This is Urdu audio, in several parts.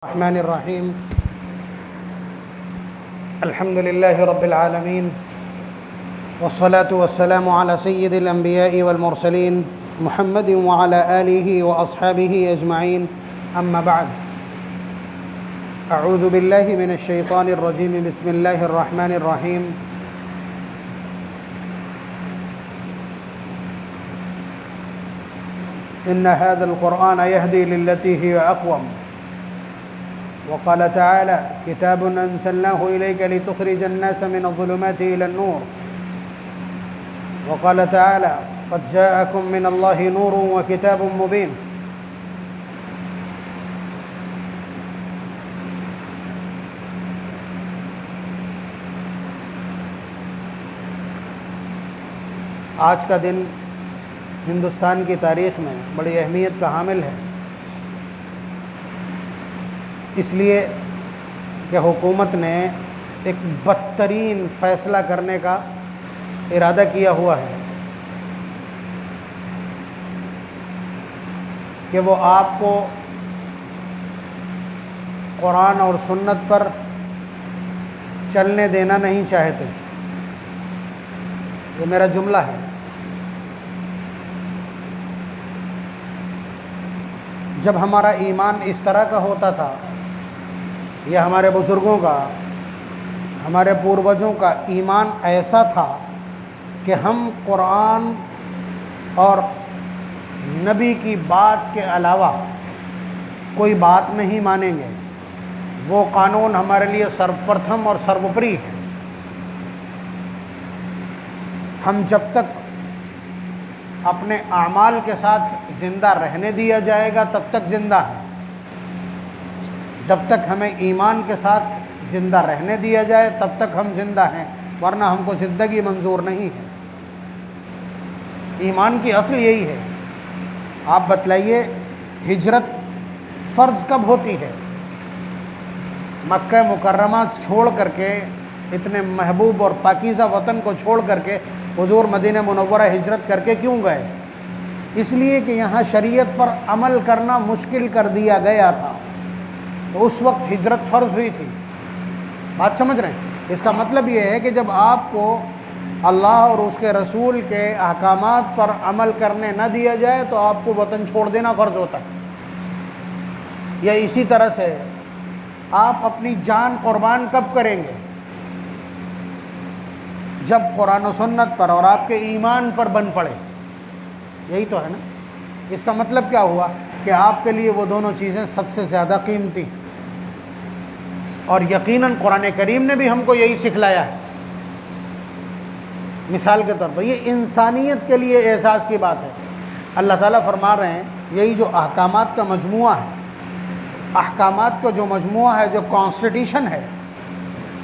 الرحمن الرحيم. الحمد لله رب العالمين، والصلاة والسلام على سيد الأنبياء والمرسلين محمد وعلى آله وأصحابه أجمعين. أما بعد، أعوذ بالله من الشيطان الرجيم. بسم الله الرحمن الرحيم. إن هذا القرآن يهدي للتي هي أقوم. وقال تعالى: كتاب أنزلناه إليك لتخرج الناس من الظلمات إلى النور. وقال تعالى: قد جاءكم من الله نور وكتاب مبين. آج کا دن ہندوستان کی تاریخ میں بڑی اہمیت کا حامل ہے، اس لیے کہ حکومت نے ایک بدترین فیصلہ کرنے کا ارادہ کیا ہوا ہے کہ وہ آپ کو قرآن اور سنت پر چلنے دینا نہیں چاہتے. یہ میرا جملہ ہے. جب ہمارا ایمان اس طرح کا ہوتا تھا، یا ہمارے بزرگوں کا، ہمارے پوروجوں کا ایمان ایسا تھا کہ ہم قرآن اور نبی کی بات کے علاوہ کوئی بات نہیں مانیں گے، وہ قانون ہمارے لیے سرپرتھم اور سروپری ہے. ہم جب تک اپنے اعمال کے ساتھ زندہ رہنے دیا جائے گا تب تک زندہ ہے. جب تک ہمیں ایمان کے ساتھ زندہ رہنے دیا جائے تب تک ہم زندہ ہیں، ورنہ ہم کو زندگی منظور نہیں ہے. ایمان کی اصل یہی ہے. آپ بتلائیے، ہجرت فرض کب ہوتی ہے؟ مکہ مکرمہ چھوڑ کر کے، اتنے محبوب اور پاکیزہ وطن کو چھوڑ کر کے حضور مدینہ منورہ ہجرت کر کے کیوں گئے؟ اس لیے کہ یہاں شریعت پر عمل کرنا مشکل کر دیا گیا تھا. تو اس وقت ہجرت فرض ہوئی تھی. بات سمجھ رہے ہیں؟ اس کا مطلب یہ ہے کہ جب آپ کو اللہ اور اس کے رسول کے احکامات پر عمل کرنے نہ دیا جائے تو آپ کو وطن چھوڑ دینا فرض ہوتا ہے. یا اسی طرح سے آپ اپنی جان قربان کب کریں گے؟ جب قرآن و سنت پر اور آپ کے ایمان پر بن پڑے. یہی تو ہے نا. اس کا مطلب کیا ہوا کہ آپ کے لیے وہ دونوں چیزیں سب سے زیادہ قیمتی. اور یقیناً قرآن کریم نے بھی ہم کو یہی سکھلایا ہے. مثال کے طور پر یہ انسانیت کے لیے اعزاز کی بات ہے. اللہ تعالیٰ فرما رہے ہیں یہی جو احکامات کا مجموعہ ہے، احکامات کا جو مجموعہ ہے، جو کانسٹیٹیوشن ہے،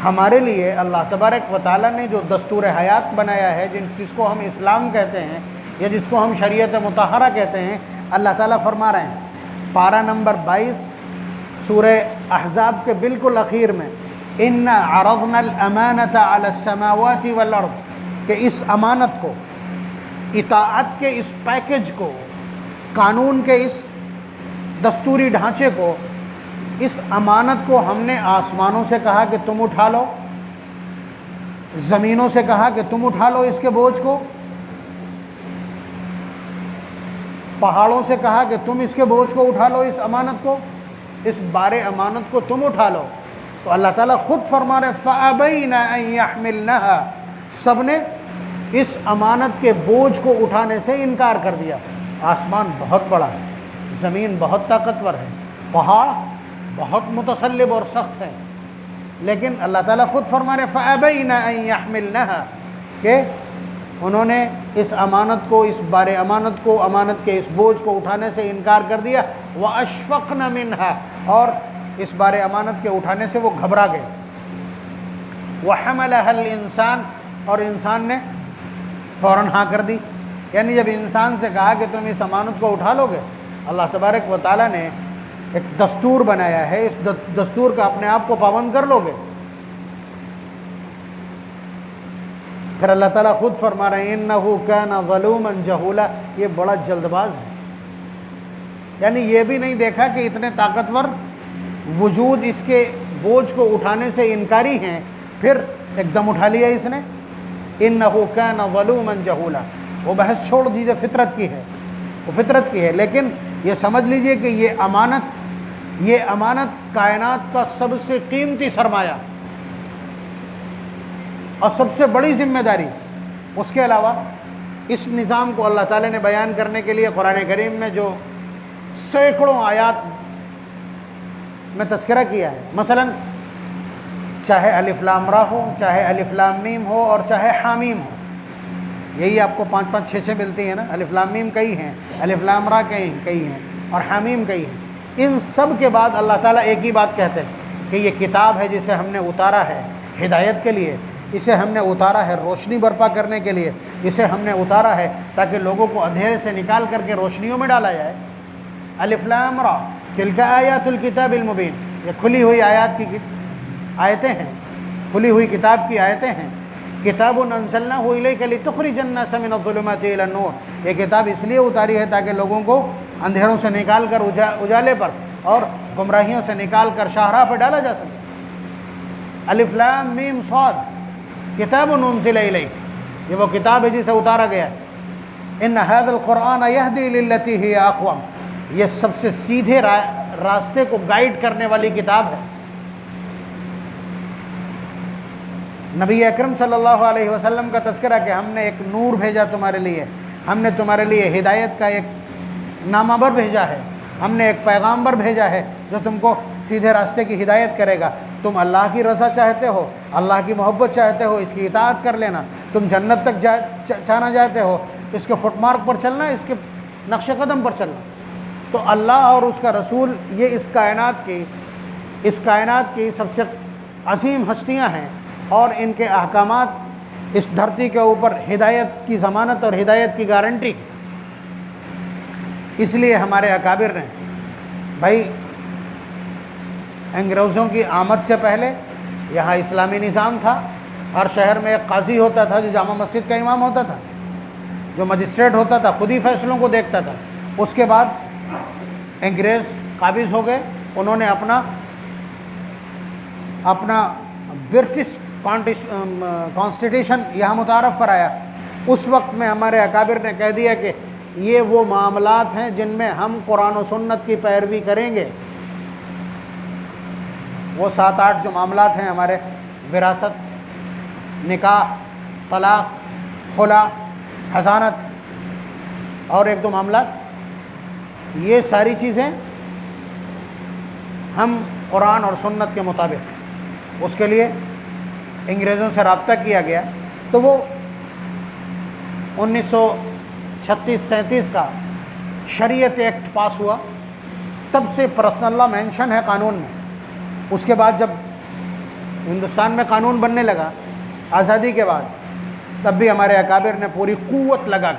ہمارے لیے اللہ تبارک و تعالیٰ نے جو دستور حیات بنایا ہے، جس کو ہم اسلام کہتے ہیں یا جس کو ہم شریعت مطہرہ کہتے ہیں، اللہ تعالیٰ فرما رہے ہیں پارہ نمبر 22 سورہ احزاب کے بالکل اخیر میں: اِنَّا عَرَضْنَا الْأَمَانَةَ عَلَى السَّمَاوَاتِ وَالْأَرْضِ، کہ اس امانت کو، اطاعت کے اس پیکج کو، قانون کے اس دستوری ڈھانچے کو، اس امانت کو ہم نے آسمانوں سے کہا کہ تم اٹھا لو، زمینوں سے کہا کہ تم اٹھا لو اس کے بوجھ کو، پہاڑوں سے کہا کہ تم اس کے بوجھ کو اٹھا لو، اس امانت کو، اس بار امانت کو تم اٹھا لو. تو اللہ تعالیٰ خود فرما رہے فَأَبَيْنَ أَن يَحْمِلْنَهَا، سب نے اس امانت کے بوجھ کو اٹھانے سے انکار کر دیا. آسمان بہت بڑا ہے، زمین بہت طاقتور ہے، پہاڑ بہت متسلب اور سخت ہے، لیکن اللہ تعالیٰ خود فرما رہے فَأَبَيْنَ أَن يَحْمِلْنَهَا، کہ انہوں نے اس امانت کو، اس بار امانت کو، امانت کے اس بوجھ کو اٹھانے سے انکار کر دیا. وَأَشْفَقْنَ مِنْهَا، اور اس بار امانت کے اٹھانے سے وہ گھبرا گئے. وَحَمَلَهَا الْإِنسَانُ، اور انسان نے فوراً ہاں کر دی. یعنی جب انسان سے کہا کہ تم اس امانت کو اٹھا لو گے، اللہ تبارک و تعالیٰ نے ایک دستور بنایا ہے، اس دستور کا اپنے آپ کو پابند کر لو گے. پھر اللہ تعالیٰ خود فرما رہے ہیں اِنَّهُ كَانَ ظَلُومًا جَهُولًا، یہ بڑا جلد باز ہے. یعنی یہ بھی نہیں دیکھا کہ اتنے طاقتور وجود اس کے بوجھ کو اٹھانے سے انکاری ہیں، پھر ایک دم اٹھا لیا اس نے، انہ کان ظلوما جہولا۔ وہ بحث چھوڑ دیجیے، فطرت کی ہے، وہ فطرت کی ہے، لیکن یہ سمجھ لیجئے کہ یہ امانت کائنات کا سب سے قیمتی سرمایہ اور سب سے بڑی ذمہ داری۔ اس کے علاوہ اس نظام کو اللہ تعالیٰ نے بیان کرنے کے لیے قرآن کریم میں جو سینکڑوں آیات میں تذکرہ کیا ہے، مثلا چاہے الف لام را ہو، چاہے الف لام میم ہو، اور چاہے حامیم ہو، یہی آپ کو 5 5 6 6 ملتی ہیں نا۔ الف لام میم کئی ہیں، الف لام را کئی ہیں، اور حامیم کئی ہیں۔ ان سب کے بعد اللہ تعالیٰ ایک ہی بات کہتے ہیں کہ یہ کتاب ہے جسے ہم نے اتارا ہے ہدایت کے لیے، اسے ہم نے اتارا ہے روشنی برپا کرنے کے لیے، اسے ہم نے اتارا ہے تاکہ لوگوں کو اندھیرے سے نکال کر کے روشنیوں میں ڈالا جائے۔ الف لام را تلک آیات الکتاب المبین، یہ کھلی ہوئی آیات کی آیتیں ہیں، کھلی ہوئی کتاب کی آیتیں ہیں۔ کتاب انزلناہ الیک لتخرج الناس من الظلمات الی النور، یہ کتاب اس لیے اتاری ہے تاکہ لوگوں کو اندھیروں سے نکال کر اجالے پر اور گمراہیوں سے نکال کر شاہراہ پر ڈالا جا سکے۔ الف لام میم صاد کتاب انزل الیک، یہ وہ کتاب ہے جسے اتارا گیا ہے۔ ان ھذا القرآن یہدی للتی ہی اقوم، یہ سب سے سیدھے راستے کو گائیڈ کرنے والی کتاب ہے۔ نبی اکرم صلی اللہ علیہ وسلم کا تذکرہ کہ ہم نے ایک نور بھیجا تمہارے لیے، ہم نے تمہارے لیے ہدایت کا ایک نامہ بھیجا ہے، ہم نے ایک پیغامبر بھیجا ہے جو تم کو سیدھے راستے کی ہدایت کرے گا۔ تم اللہ کی رضا چاہتے ہو، اللہ کی محبت چاہتے ہو، اس کی اطاعت کر لینا۔ تم جنت تک جانا چاہتے ہو، اس کے فٹ مارک پر چلنا، اس کے نقش قدم پر چلنا۔ تو اللہ اور اس کا رسول یہ اس کائنات کی سب سے عظیم ہستیاں ہیں، اور ان کے احکامات اس دھرتی کے اوپر ہدایت کی ضمانت اور ہدایت کی گارنٹی۔ اس لیے ہمارے اکابر نے بھائی انگریزوں کی آمد سے پہلے یہاں اسلامی نظام تھا، ہر شہر میں ایک قاضی ہوتا تھا جو جامع مسجد کا امام ہوتا تھا، جو مجسٹریٹ ہوتا تھا، خود ہی فیصلوں کو دیکھتا تھا۔ اس کے بعد انگریز قابض ہو گئے، انہوں نے اپنا برٹش کانسٹیٹیوشن یہاں متعارف کرایا۔ اس وقت میں ہمارے اکابر نے کہہ دیا کہ یہ وہ معاملات ہیں جن میں ہم قرآن و سنت کی پیروی کریں گے۔ وہ 7 8 جو معاملات ہیں ہمارے، وراثت، نکاح، طلاق، خلا، حضانت، اور 1 2 معاملات، یہ ساری چیزیں ہم قرآن اور سنت کے مطابق، اس کے لیے انگریزوں سے رابطہ کیا گیا۔ تو وہ 1936 37 کا شریعت ایکٹ پاس ہوا، تب سے پرسنل لا مینشن ہے قانون میں۔ اس کے بعد جب ہندوستان میں قانون بننے لگا آزادی کے بعد، تب بھی ہمارے اکابر نے پوری قوت لگا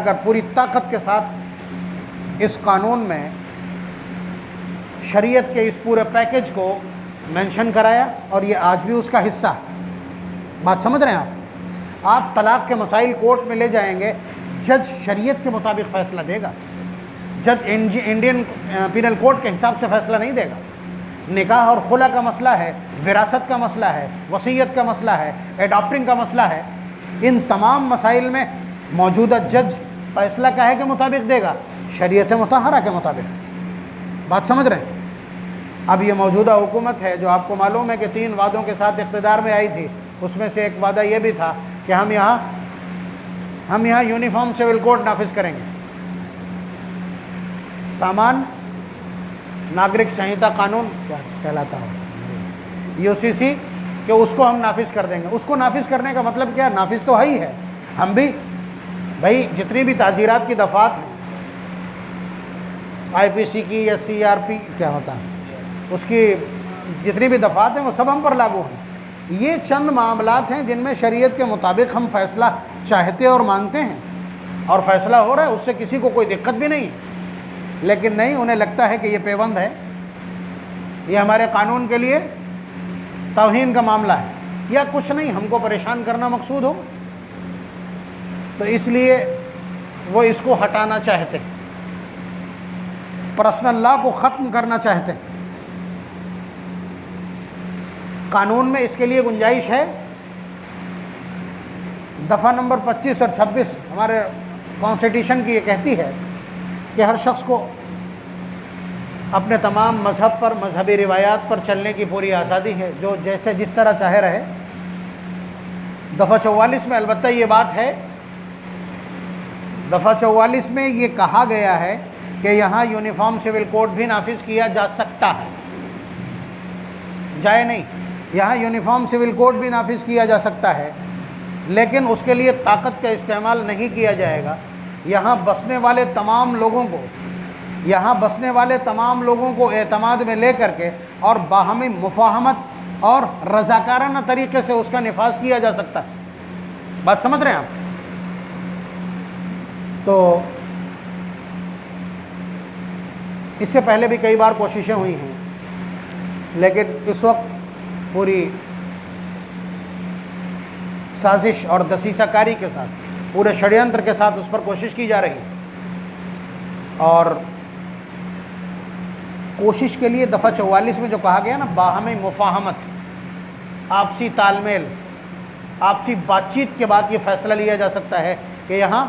کر پوری طاقت کے ساتھ اس قانون میں شریعت کے اس پورے پیکج کو مینشن کرایا، اور یہ آج بھی اس کا حصہ ہے۔ بات سمجھ رہے ہیں آپ طلاق کے مسائل کورٹ میں لے جائیں گے، جج شریعت کے مطابق فیصلہ دے گا، جج انڈین پینل کوڈ کے حساب سے فیصلہ نہیں دے گا۔ نکاح اور خلا کا مسئلہ ہے، وراثت کا مسئلہ ہے، وصیت کا مسئلہ ہے، ایڈاپٹنگ کا مسئلہ ہے، ان تمام مسائل میں موجودہ جج فیصلہ کہے کے مطابق دے گا، شریعت مطہرہ کے مطابق۔ بات سمجھ رہے ہیں؟ اب یہ موجودہ حکومت ہے جو آپ کو معلوم ہے کہ 3 وعدوں کے ساتھ اقتدار میں آئی تھی، اس میں سے ایک وعدہ یہ بھی تھا کہ ہم یہاں یونیفارم سول کوڈ نافذ کریں گے، سامان ناگرک سنہتا قانون کیا کہلاتا ہے، UCC، کہ اس کو ہم نافذ کر دیں گے۔ اس کو نافذ کرنے کا مطلب کیا؟ نافذ تو ہے ہی ہے، ہم بھی بھائی جتنی بھی تعزیرات کی دفعات ہیں، IPC کی یا CRP کیا ہوتا ہے، اس کی جتنی بھی دفعات ہیں وہ سب ہم پر لاگو ہیں۔ یہ چند معاملات ہیں جن میں شریعت کے مطابق ہم فیصلہ چاہتے اور مانگتے ہیں، اور فیصلہ ہو رہا ہے، اس سے کسی کو کوئی دقت بھی نہیں، لیکن نہیں، انہیں لگتا ہے کہ یہ پیوند ہے، یہ ہمارے قانون کے لیے توہین کا معاملہ ہے، یا کچھ نہیں، ہم کو پریشان کرنا مقصود ہو، تو اس لیے وہ اس کو ہٹانا چاہتے۔ پرسنل لا کو ختم کرنا چاہتے ہیں۔ قانون میں اس کے لیے گنجائش ہے۔ دفعہ نمبر 25 اور 26 ہمارے کانسٹیٹیوشن کی یہ کہتی ہے کہ ہر شخص کو اپنے تمام مذہب پر، مذہبی روایات پر چلنے کی پوری آزادی ہے، جو جیسے جس طرح چاہے رہے۔ دفعہ 44 میں البتہ یہ بات ہے، دفعہ 44 میں یہ کہا گیا ہے کہ یہاں یونیفارم سول کوڈ بھی نافذ کیا جا سکتا ہے، جائے نہیں، یہاں یونیفارم سول کوڈ بھی نافذ کیا جا سکتا ہے، لیکن اس کے لیے طاقت کا استعمال نہیں کیا جائے گا۔ یہاں بسنے والے تمام لوگوں کو اعتماد میں لے کر کے اور باہمی مفاہمت اور رضاکارانہ طریقے سے اس کا نفاذ کیا جا سکتا ہے۔ بات سمجھ رہے ہیں آپ؟ تو اس سے پہلے بھی کئی بار کوششیں ہوئی ہیں، لیکن اس وقت پوری سازش اور دسیسہ کاری کے ساتھ، پورے شڑینتر کے ساتھ اس پر کوشش کی جا رہی ہے، اور کوشش کے لیے دفعہ 44 میں جو کہا گیا نا، باہمی مفاہمت، آپسی تال میل، آپسی بات چیت کے بعد یہ فیصلہ لیا جا سکتا ہے کہ یہاں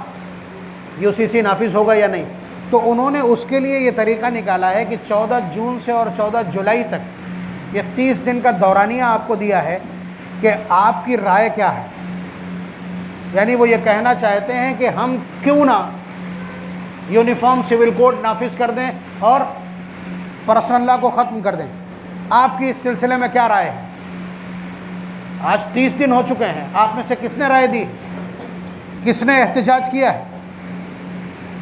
UCC نافذ ہوگا یا نہیں۔ تو انہوں نے اس کے لیے یہ طریقہ نکالا ہے کہ 14 جون سے اور 14 جولائی تک یہ 30 دن کا دورانیہ آپ کو دیا ہے کہ آپ کی رائے کیا ہے۔ یعنی وہ یہ کہنا چاہتے ہیں کہ ہم کیوں نہ یونیفارم سول کوڈ نافذ کر دیں اور پرسنل لا کو ختم کر دیں۔ آپ کی اس سلسلے میں کیا رائے ہے؟ آج 30 دن ہو چکے ہیں، آپ میں سے کس نے رائے دی؟ کس نے احتجاج کیا ہے؟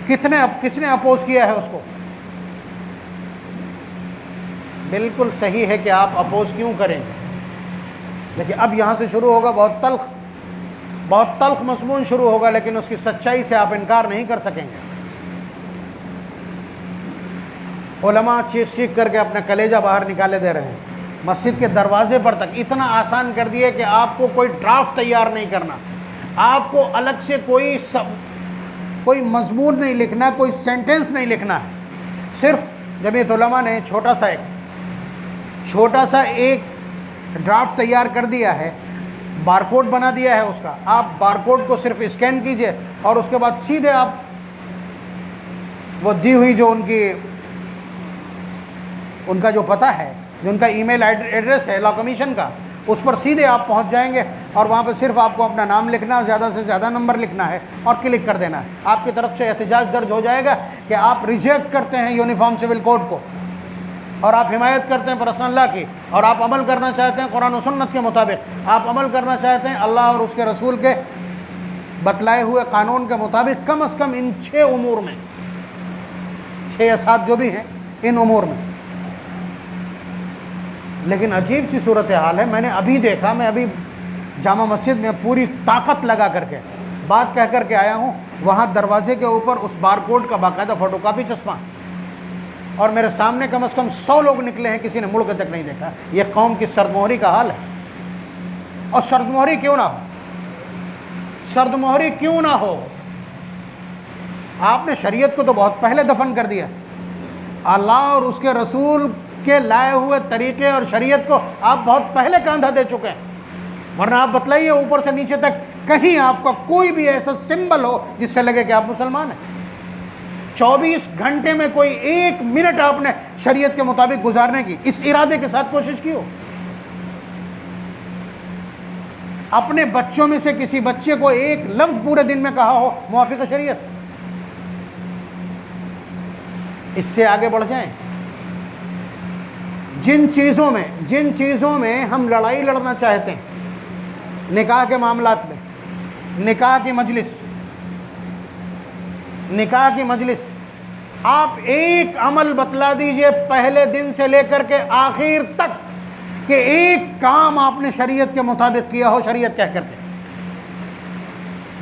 کس نے اپوز کیا ہے اس کو؟ بالکل صحیح ہے کہ آپ اپوز کیوں کریں گے، لیکن اب یہاں سے شروع ہوگا بہت تلخ مضمون شروع ہوگا، لیکن اس کی سچائی سے آپ انکار نہیں کر سکیں گے۔ علماء چیخ کر کے اپنا کلیجہ باہر نکالے دے رہے ہیں، مسجد کے دروازے پر تک اتنا آسان کر دیے کہ آپ کو کوئی ڈرافٹ تیار نہیں کرنا، آپ کو الگ سے کوئی مضمون نہیں لکھنا، کوئی سینٹنس نہیں لکھنا ہے۔ صرف جمعیت علماء نے چھوٹا سا ایک ڈرافٹ تیار کر دیا ہے، بار کوڈ بنا دیا ہے اس کا۔ آپ بار کوڈ کو صرف اسکین کیجئے اور اس کے بعد سیدھے آپ وہ دی ہوئی جو ان کا جو پتہ ہے، جو ان کا ای میل ایڈریس ہے لا کمیشن کا، اس پر سیدھے آپ پہنچ جائیں گے، اور وہاں پہ صرف آپ کو اپنا نام لکھنا، زیادہ سے زیادہ نمبر لکھنا ہے اور کلک کر دینا ہے۔ آپ کی طرف سے احتجاج درج ہو جائے گا کہ آپ ریجیکٹ کرتے ہیں یونیفارم سول کوڈ کو، اور آپ حمایت کرتے ہیں پرسنل لا کی، اور آپ عمل کرنا چاہتے ہیں قرآن و سنت کے مطابق، آپ عمل کرنا چاہتے ہیں اللہ اور اس کے رسول کے بتلائے ہوئے قانون کے مطابق، کم از کم ان 6 امور میں، 6 یا 7 جو بھی ہیں ان امور میں۔ لیکن عجیب سی صورتحال ہے، میں نے ابھی دیکھا، میں ابھی جامع مسجد میں پوری طاقت لگا کر کے بات کہہ کر کے آیا ہوں، وہاں دروازے کے اوپر اس بار کوڈ کا باقاعدہ فوٹو کاپی چسپاں، اور میرے سامنے کم از کم 100 لوگ نکلے ہیں، کسی نے مڑ کے تک نہیں دیکھا۔ یہ قوم کی سردمہری کا حال ہے۔ اور سردمہری کیوں نہ ہو، آپ نے شریعت کو تو بہت پہلے دفن کر دیا، اللہ اور اس کے رسول کے لائے ہوئے طریقے اور شریعت کو آپ بہت پہلے کاندھا دے چکے ہیں، ورنہ آپ بتلائیے اوپر سے نیچے تک کہیں آپ کا کوئی بھی ایسا سمبل ہو جس سے لگے کہ آپ مسلمان ہیں۔ 24 گھنٹے میں کوئی 1 منٹ آپ نے شریعت کے مطابق گزارنے کی اس ارادے کے ساتھ کوشش کی ہو؟ اپنے بچوں میں سے کسی بچے کو ایک لفظ پورے دن میں کہا ہو موافق شریعت؟ اس سے آگے بڑھ جائیں۔ جن چیزوں میں ہم لڑائی لڑنا چاہتے ہیں، نکاح کے معاملات میں، نکاح کی مجلس، آپ ایک عمل بتلا دیجئے پہلے دن سے لے کر کے آخر تک کہ ایک کام آپ نے شریعت کے مطابق کیا ہو، شریعت کہہ کر کے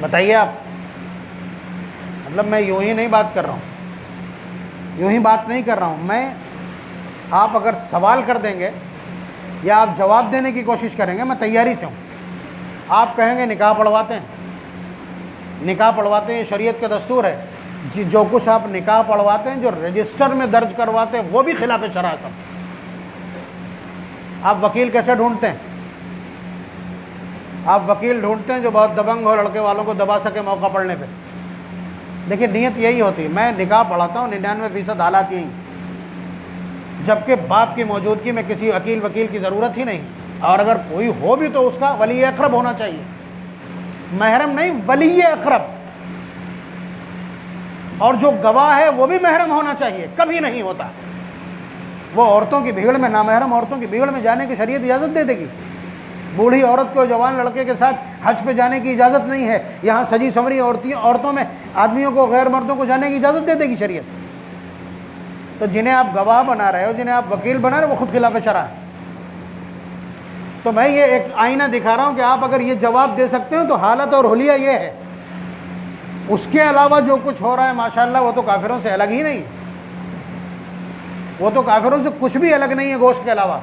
بتائیے آپ۔ مطلب میں یوں ہی نہیں بات کر رہا ہوں، میں آپ اگر سوال کر دیں گے یا آپ جواب دینے کی کوشش کریں گے، میں تیاری سے ہوں۔ آپ کہیں گے نکاح پڑھواتے ہیں، یہ شریعت کا دستور ہے، جی جو کچھ آپ نکاح پڑھواتے ہیں، جو رجسٹر میں درج کرواتے ہیں، وہ بھی خلاف شرع ہے سب۔ آپ وکیل کیسے ڈھونڈتے ہیں؟ آپ وکیل ڈھونڈتے ہیں جو بہت دبنگ ہو، لڑکے والوں کو دبا سکے موقع پڑنے پہ۔ دیکھیے نیت یہی ہوتی ہے، میں نکاح پڑھاتا ہوں 99% حالات یہی، جبکہ باپ کی موجودگی میں کسی وکیل کی ضرورت ہی نہیں، اور اگر کوئی ہو بھی تو اس کا ولی اقرب ہونا چاہیے، محرم نہیں، ولی اقرب، اور جو گواہ ہے وہ بھی محرم ہونا چاہیے، کبھی نہیں ہوتا۔ وہ عورتوں کی بھیڑ میں، نامحرم عورتوں کی بھیڑ میں جانے کی شریعت اجازت دے دے گی؟ بوڑھی عورت کو جوان لڑکے کے ساتھ حج پہ جانے کی اجازت نہیں ہے، یہاں سجی سنوری عورتوں میں آدمیوں کو، غیر مردوں کو جانے کی اجازت دے دے گی شریعت؟ تو جنہیں آپ گواہ بنا رہے ہو، جنہیں آپ وکیل بنا رہے ہو، وہ خود خلاف شرع ہے۔ تو میں یہ ایک آئینہ دکھا رہا ہوں کہ آپ اگر یہ جواب دے سکتے ہو تو حالت اور حلیہ یہ ہے۔ اس کے علاوہ جو کچھ ہو رہا ہے ماشاءاللہ وہ تو کافروں سے الگ ہی نہیں، وہ تو کافروں سے کچھ بھی الگ نہیں ہے گوشت کے علاوہ۔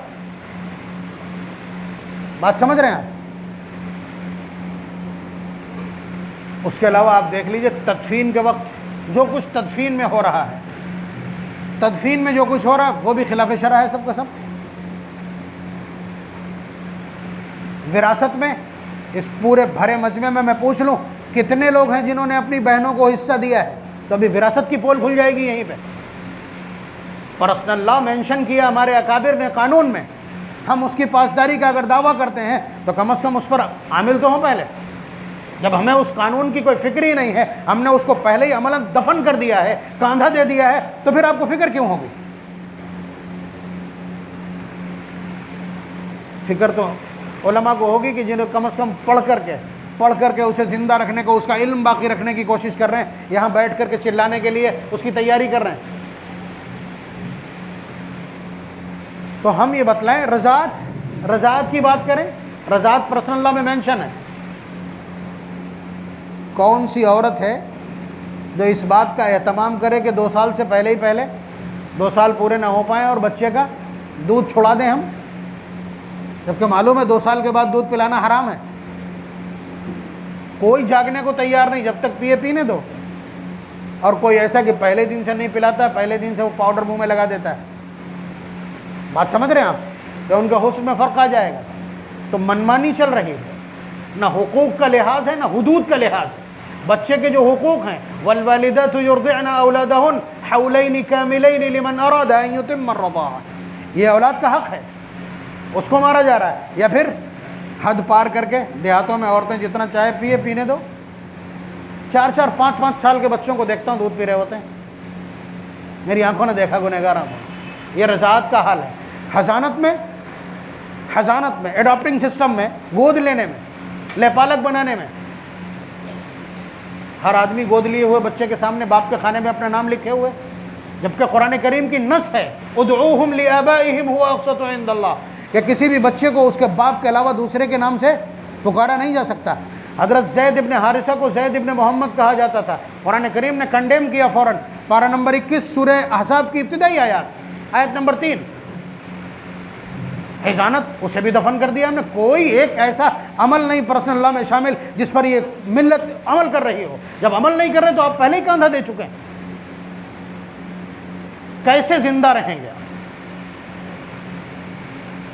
بات سمجھ رہے ہیں آپ؟ اس کے علاوہ آپ دیکھ لیجئے تدفین کے وقت جو کچھ تدفین میں ہو رہا ہے، تدفین میں جو کچھ ہو رہا ہے وہ بھی خلاف شرع ہے سب کا سب۔ وراثت میں اس پورے بھرے مجمع میں پوچھ لوں کتنے لوگ ہیں جنہوں نے اپنی بہنوں کو حصہ دیا ہے، تو ابھی وراثت کی پول کھل جائے گی یہیں پہ۔ پرسنل لا مینشن کیا ہمارے اکابر نے قانون میں، ہم اس کی پاسداری کا اگر دعویٰ کرتے ہیں تو کم از کم اس پر عامل تو ہوں پہلے۔ جب ہمیں اس قانون کی کوئی فکر ہی نہیں ہے، ہم نے اس کو پہلے ہی عملاً دفن کر دیا ہے، کاندھا دے دیا ہے، تو پھر آپ کو فکر کیوں ہوگی؟ فکر تو علماء کو ہوگی کہ جنہیں کم از کم پڑھ کر کے اسے زندہ رکھنے کو، اس کا علم باقی رکھنے کی کوشش کر رہے ہیں، یہاں بیٹھ کر کے چلانے کے لیے اس کی تیاری کر رہے ہیں۔ تو ہم یہ بتلائیں، رضاعت کی بات کریں، رضاعت پرسنل لا میں مینشن ہے۔ کون سی عورت ہے جو اس بات کا اہتمام کرے کہ 2 سال سے پہلے 2 سال پورے نہ ہو پائیں اور بچے کا دودھ چھڑا دیں ہم، جبکہ معلوم ہے 2 سال کے بعد دودھ پلانا حرام ہے؟ کوئی جاگنے کو تیار نہیں جب تک پینے دو، اور کوئی ایسا کہ پہلے دن سے نہیں پلاتا، پہلے دن سے وہ پاؤڈر منہ میں لگا دیتا ہے۔ بات سمجھ رہے ہیں آپ کہ ان کے حسن میں فرق آ جائے گا؟ تو منمانی چل رہی ہے، نہ حقوق کا لحاظ ہے نہ حدود کا لحاظ ہے۔ بچے کے جو حقوق ہیں، والوالدات یرضعن اولادہن حولین کاملین لمن اراد ان یتم الرضاعہ، یہ اولاد کا حق ہے، اس کو مارا جا رہا ہے۔ یا پھر حد پار کر کے دیہاتوں میں عورتیں جتنا چاہے پینے دو، 4 5 سال کے بچوں کو دیکھتا ہوں دودھ پی رہے ہوتے ہیں، میری آنکھوں نے دیکھا گنہگاروں کو۔ یہ رضاعت کا حال ہے۔ حضانت میں ایڈاپٹنگ سسٹم میں، گود لینے میں، لے پالک بنانے میں، ہر آدمی گود لیے ہوئے بچے کے سامنے باپ کے خانے میں اپنا نام لکھے ہوئے، جبکہ قرآن کریم کی نص ہے ادعوہم لآبائہم هو اقسط عند اللہ، کہ کسی بھی بچے کو اس کے باپ کے علاوہ دوسرے کے نام سے پکارا نہیں جا سکتا۔ حضرت زید ابن حارثہ کو زید ابن محمد کہا جاتا تھا، قرآن کریم نے کنڈیم کیا فوراً، پارہ نمبر 21 سورہ احزاب کی ابتدائی آیت نمبر 3۔ حضانت، اسے بھی دفن کر دیا ہم نے۔ کوئی ایک ایسا عمل نہیں پرسنل لا میں شامل جس پر یہ ملت عمل کر رہی ہو۔ جب عمل نہیں کر رہے تو آپ پہلے ہی کاندھا دے چکے ہیں، کیسے زندہ رہیں گے؟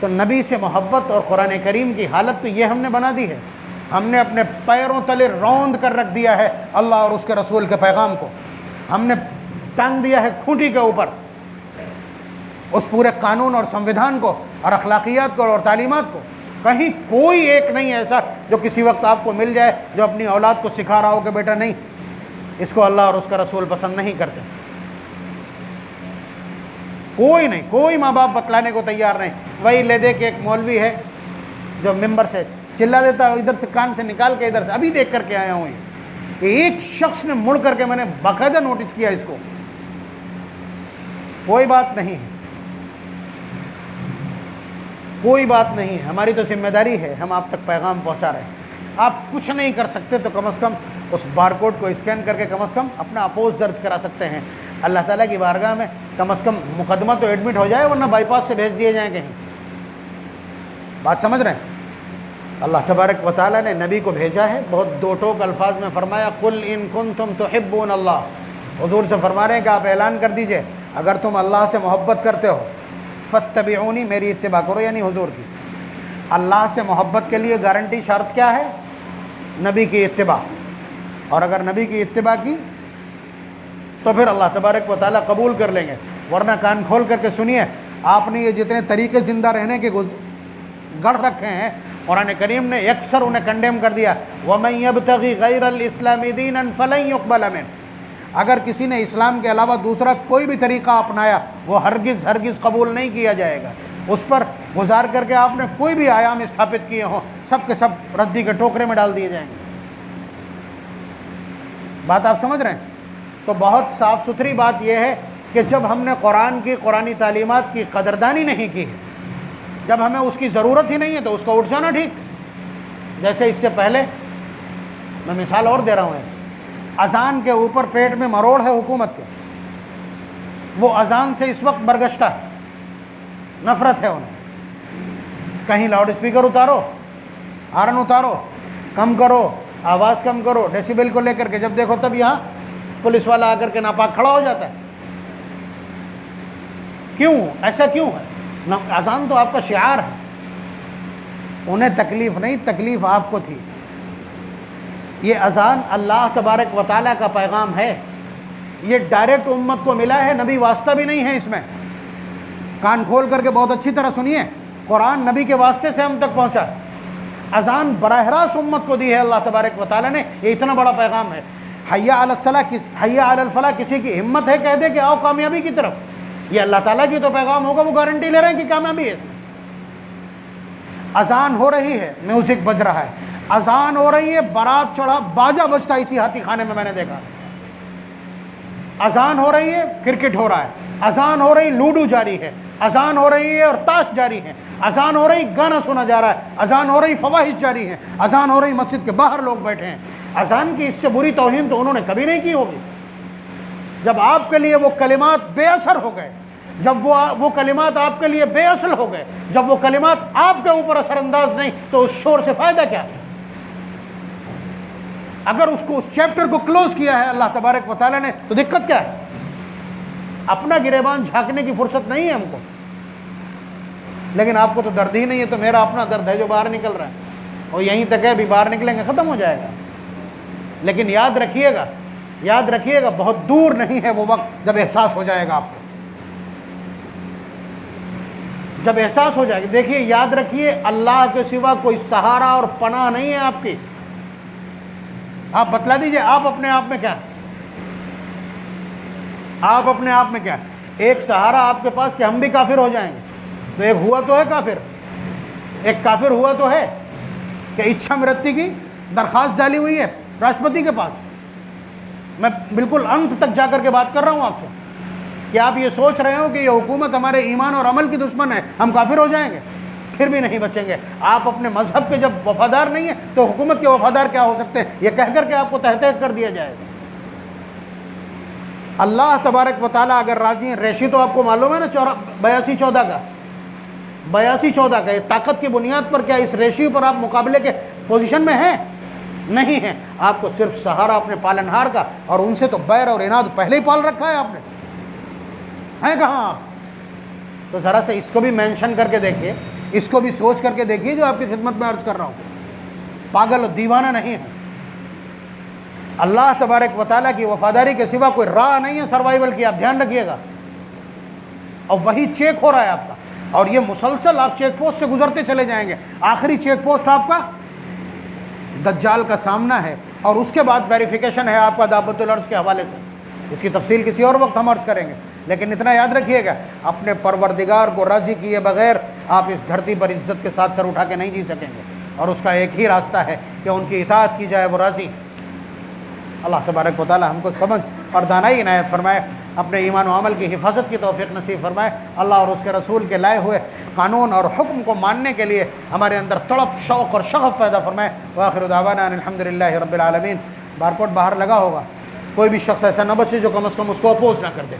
تو نبی سے محبت اور قرآن کریم کی حالت تو یہ ہم نے بنا دی ہے، ہم نے اپنے پیروں تلے روند کر رکھ دیا ہے اللہ اور اس کے رسول کے پیغام کو، ہم نے ٹانگ دیا ہے کھوٹی کے اوپر اس پورے قانون اور سمویدھان کو اور اخلاقیات کو اور تعلیمات کو۔ کہیں کوئی ایک نہیں ایسا جو کسی وقت آپ کو مل جائے جو اپنی اولاد کو سکھا رہا ہو کہ بیٹا نہیں، اس کو اللہ اور اس کا رسول پسند نہیں کرتے۔ کوئی نہیں، کوئی ماں باپ بتلانے کو تیار نہیں۔ وہی لے دے کے ایک مولوی ہے جو ممبر سے چلا دیتا ہے، ادھر سے کان سے نکال کے ادھر سے، ابھی دیکھ کر کے آیا ہوں یہ ایک شخص نے مڑ کر کے، میں نے باقاعدہ نوٹس کیا اس کو۔ کوئی بات نہیں ہے، کوئی بات نہیں ہے، ہماری تو ذمہ داری ہے، ہم آپ تک پیغام پہنچا رہے ہیں۔ آپ کچھ نہیں کر سکتے تو کم از کم اس بار کوڈ کو اسکین کر کے کم از کم اپنا اپوز درج کرا سکتے ہیں اللہ تعالیٰ کی بارگاہ میں۔ کم از کم مقدمہ تو ایڈمٹ ہو جائے، ورنہ بائی پاس سے بھیج دیے جائیں کہیں۔ بات سمجھ رہے ہیں؟ اللہ تبارک و تعالیٰ نے نبی کو بھیجا ہے، بہت دو ٹوک الفاظ میں فرمایا قل ان کنتم تحبون اللہ، حضور سے فرما رہے ہیں کہ آپ اعلان کر دیجئے اگر تم اللہ سے محبت کرتے ہو فاتبعونی، میری اتباع کرو، یعنی حضور کی۔ اللہ سے محبت کے لیے گارنٹی شرط کیا ہے؟ نبی کی اتباع، اور اگر نبی کی اتباع کی تو پھر اللہ تبارک و تعالیٰ قبول کر لیں گے، ورنہ کان کھول کر کے سنیے، آپ نے یہ جتنے طریقے زندہ رہنے کے گڑھ رکھے ہیں، قرآن کریم نے یکسر انہیں کنڈیم کر دیا، وَمَن يَبْتَغِ غَيْرَ الْإِسْلَامِ دِينًا فَلَن يُقْبَلَ مِنْهُ۔ اگر کسی نے اسلام کے علاوہ دوسرا کوئی بھی طریقہ اپنایا وہ ہرگز قبول نہیں کیا جائے گا۔ اس پر گزار کر کے آپ نے کوئی بھی آیام استھاپت کیے ہوں، سب کے سب ردی کے ٹوکرے میں ڈال دیے جائیں گے۔ بات آپ سمجھ رہے ہیں؟ تو بہت صاف ستھری بات یہ ہے کہ جب ہم نے قرآن کی قرآنی تعلیمات کی قدردانی نہیں کی ہے، جب ہمیں اس کی ضرورت ہی نہیں ہے تو اس کو اٹھ جانا ٹھیک۔ جیسے اس سے پہلے میں مثال اور دے رہا ہوں، اذان کے اوپر پیٹ میں مروڑ ہے حکومت کے، وہ اذان سے اس وقت برگشتہ ہے، نفرت ہے انہیں۔ کہیں لاؤڈ اسپیکر اتارو، ہارن اتارو، کم کرو، آواز کم کرو، ڈیسیبل کو لے کر کے، جب دیکھو تب یہاں پولیس والا آ کر کے ناپاک کھڑا ہو جاتا ہے۔ کیوں ایسا کیوں ہے؟ اذان تو آپ کا شعار ہے۔ انہیں تکلیف نہیں، تکلیف آپ کو تھی۔ یہ اذان اللہ تبارک و تعالیٰ کا پیغام ہے، یہ ڈائریکٹ امت کو ملا ہے، نبی واسطہ بھی نہیں ہے اس میں۔ کان کھول کر کے بہت اچھی طرح سنیے، قرآن نبی کے واسطے سے ہم تک پہنچا، اذان براہ راست امت کو دی ہے اللہ تبارک و تعالیٰ نے۔ یہ اتنا بڑا پیغام ہے۔ حیا علی الصلاۃ، حیا علی الفلاح، کسی کی ہمت ہے کہہ دے کہ آؤ کامیابی کی طرف، یہ اللہ تعالیٰ کی تو پیغام ہوگا، وہ گارنٹی لے رہے ہیں کہ کامیابی ہے۔ اذان ہو رہی ہے، میوزک بج رہا ہے، اذان ہو رہی ہے، بارات چڑھا، باجا بجتا اسی ہاتھی خانے میں نے دیکھا۔ اذان ہو رہی ہے، کرکٹ ہو رہا ہے، اذان ہو رہی، لوڈو جاری ہے، اذان ہو رہی ہے اور تاش جاری ہے، اذان ہو رہی، گانا سنا جا رہا ہے، اذان ہو رہی، فواحش جاری ہے، اذان ہو رہی، مسجد کے باہر لوگ بیٹھے ہیں۔ اذان کی اس سے بری توہین تو انہوں نے کبھی نہیں کی ہوگی۔ جب آپ کے لیے وہ کلمات بے اثر ہو گئے، جب وہ کلمات آپ کے لیے بے اصل ہو گئے، جب وہ کلمات آپ کے اوپر اثر انداز نہیں، تو اس شور سے فائدہ کیا ہے؟ اگر اس چیپٹر کو کلوز کیا ہے اللہ تبارک و تعالیٰ نے تو دقت کیا ہے؟ اپنا گریبان جھانکنے کی فرصت نہیں ہے ہم کو، لیکن آپ کو تو درد ہی نہیں ہے، تو میرا اپنا درد ہے جو باہر نکل رہا ہے، اور یہیں تک ہے، ابھی باہر نکلیں گے ختم ہو جائے گا۔ لیکن یاد رکھیے گا بہت دور نہیں ہے وہ وقت جب احساس ہو جائے گا آپ کو، جب احساس ہو جائے گا۔ دیکھیے، یاد رکھیے، اللہ کے سوا کوئی سہارا اور پناہ نہیں ہے آپ کی۔ آپ بتلا دیجئے، آپ اپنے آپ میں کیا؟ آپ اپنے آپ میں کیا؟ ایک سہارا آپ کے پاس کہ ہم بھی کافر ہو جائیں گے، تو ایک ہوا تو ہے کافر، ایک کافر ہوا تو ہے کہ اچھا مرتی کی درخواست ڈالی ہوئی ہے راشٹرپتی کے پاس۔ میں بالکل انت تک جا کر کے بات کر رہا ہوں آپ سے، کہ آپ یہ سوچ رہے ہو کہ یہ حکومت ہمارے ایمان اور عمل کی دشمن ہے، ہم کافر ہو جائیں گے؟ پھر بھی نہیں بچیں گے۔ آپ اپنے مذہب کے جب وفادار نہیں ہیں تو حکومت کے وفادار کیا ہو سکتے ہیں؟ یہ کہہ کر کے آپ کو تحقیق کر دیا جائے گا۔ اللہ تبارک و تعالیٰ اگر راضی ہیں، ریشی تو آپ کو معلوم ہے نا، 82-14 کا، 82-14 کا، یہ طاقت کی بنیاد پر کیا اس ریشی پر آپ مقابلے کے پوزیشن میں ہیں؟ نہیں ہیں۔ آپ کو صرف سہارا اپنے پالنہار کا، اور ان سے تو بیر اور عناد پہلے ہی پال رکھا ہے آپ نے، ہیں کہاں آپ؟ تو ذرا سے اس کو بھی مینشن کر کے دیکھیے، اس کو بھی سوچ کر کے دیکھیے جو آپ کی خدمت میں عرض کر رہا ہوں۔ پاگل اور دیوانہ نہیں ہے۔ اللہ تبارک و تعالیٰ کی وفاداری کے سوا کوئی راہ نہیں ہے سروائیول کی، آپ دھیان رکھیے گا، اور وہی چیک ہو رہا ہے آپ کا، اور یہ مسلسل آپ چیک پوسٹ سے گزرتے چلے جائیں گے۔ آخری چیک پوسٹ آپ کا دجال کا سامنا ہے، اور اس کے بعد ویریفیکیشن ہے آپ کا دعوت الارض کے حوالے سے۔ اس کی تفصیل کسی اور وقت ہم عرض کریں گے، لیکن اتنا یاد رکھیے گا، اپنے پروردگار کو راضی کیے بغیر آپ اس دھرتی پر عزت کے ساتھ سر اٹھا کے نہیں جی سکیں گے، اور اس کا ایک ہی راستہ ہے کہ ان کی اطاعت کی جائے، وہ راضی۔ اللہ تبارک و تعالی ہم کو سمجھ اور دانائی عنایت فرمائے، اپنے ایمان و عمل کی حفاظت کی توفیق نصیب فرمائے۔ اللہ اور اس کے رسول کے لائے ہوئے قانون اور حکم کو ماننے کے لیے ہمارے اندر تڑپ، شوق اور شغف پیدا فرمائے۔ وآخر دعوانا ان الحمدللہ رب العالمین۔ بارکوڈ باہر لگا ہوگا، کوئی بھی شخص ایسا نہ بچے جو کم از کم اس کو اپوز نہ کر دے۔